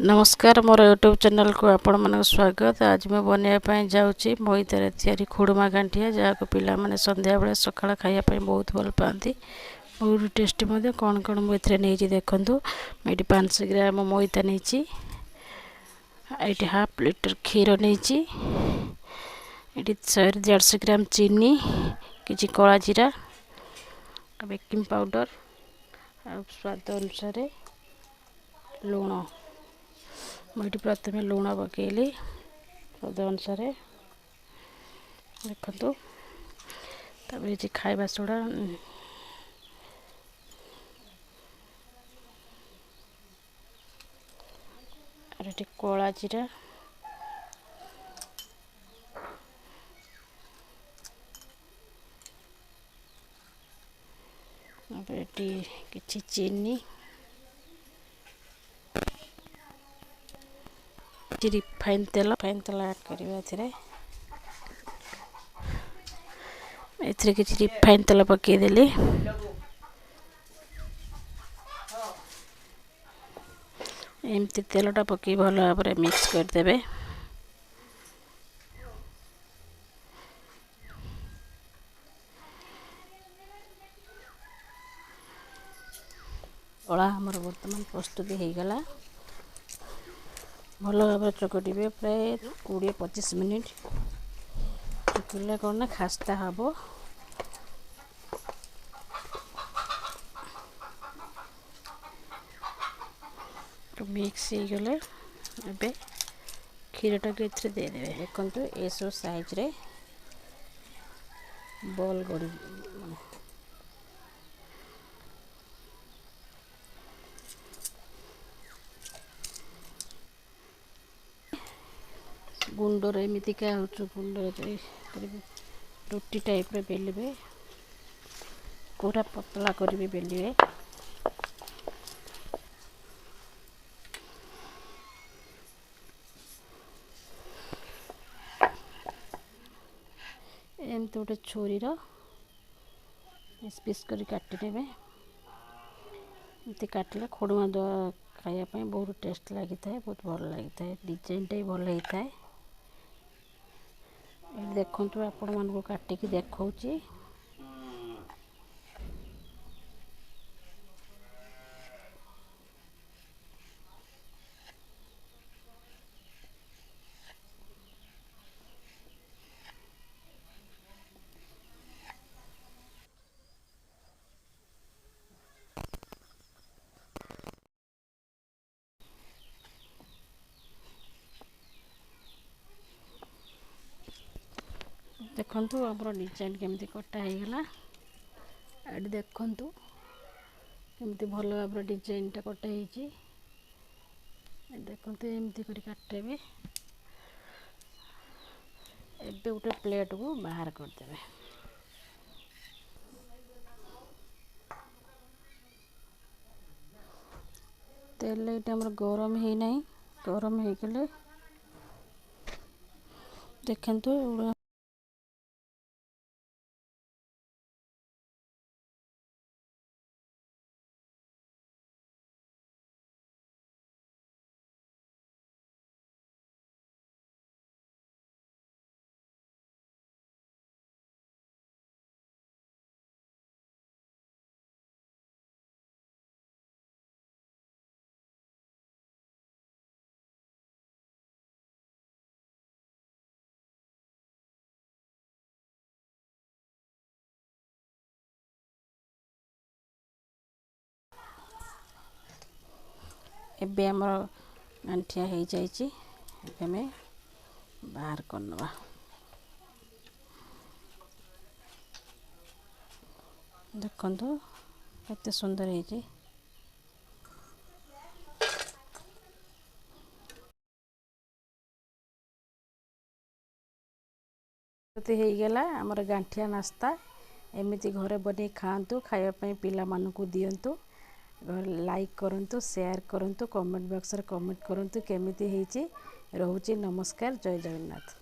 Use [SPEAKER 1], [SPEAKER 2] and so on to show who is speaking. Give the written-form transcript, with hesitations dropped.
[SPEAKER 1] नमस्कार मोर YouTube channel को आपण मन स्वागत। आज मैं बनवाई जाऊँगी मैदार या खुड़मा गांठिया जहाँ पिला माने संध्या बेले सकाळ खाइबा बहुत भल पाती, बहुत टेस्टी कौन कौन मुझे नहीं देखूँ। मुझे 500 ग्राम मैदा नहीं, ये हाफ लीटर क्षीर नहीं, ये 150 ग्राम चीनी, किसी कला जीरा, बेकिंग पाउडर, स्वाद अनुसार लुण। मुझे प्रथम लुण पकईली स्वाद अनुसार देखु। ये खाइबा सोडा, ये कला जीरा, किसी चीनी, रिफाइन तेल ऐड करवा एथिरे किसी रिफाइन तेल पकईदेली। एमती तेलटा पकई भल भाव मिक्स करदे। कला आमर बर्तमान प्रस्तुति हो गला। भल भाव चकटे प्राय 20-25 मिनिट चकड़े कौन ना खास्ता हम। मिक्स हो गले ए क्षीरटा को ये देदे। देखो ये सब साइज रे बॉल गड़ी गुंडर एमतीका गुंडर रोटी टाइप बेलिए, पूरा पतला करी बेलिए। एमती गोटे छुरी पीस कर काटिने। एमती काटिले खुड़मा खायापी बहुत टेस्ट लगी था, बहुत भल लगी था। डिजाइन टा भल होता है। देखु आपण मानक काटिकी देखा। देखु आम डिजाइन केमती कटा हो गला। ये देखु केमती भल भाव डिजाइन टा कटा हो। देखु एमती कर काटे। एबे गोटे प्लेट को बाहर करदे। तेल ये गरम है ना, गरम हो गले देखु। एबे हमर गांठिया हो जाइए। हमें बाहर करनवा। देखु केते सुंदर है। हो गला आमर गांठिया नास्ता। एमती घरे बने खातु, खायापी पिला मानकु दियंतु। लाइक करंतु, शेयर करंतु, कमेंट बॉक्स रे कमेंट करंतु केमिति हेची। रहूची नमस्कार, जय जगन्नाथ।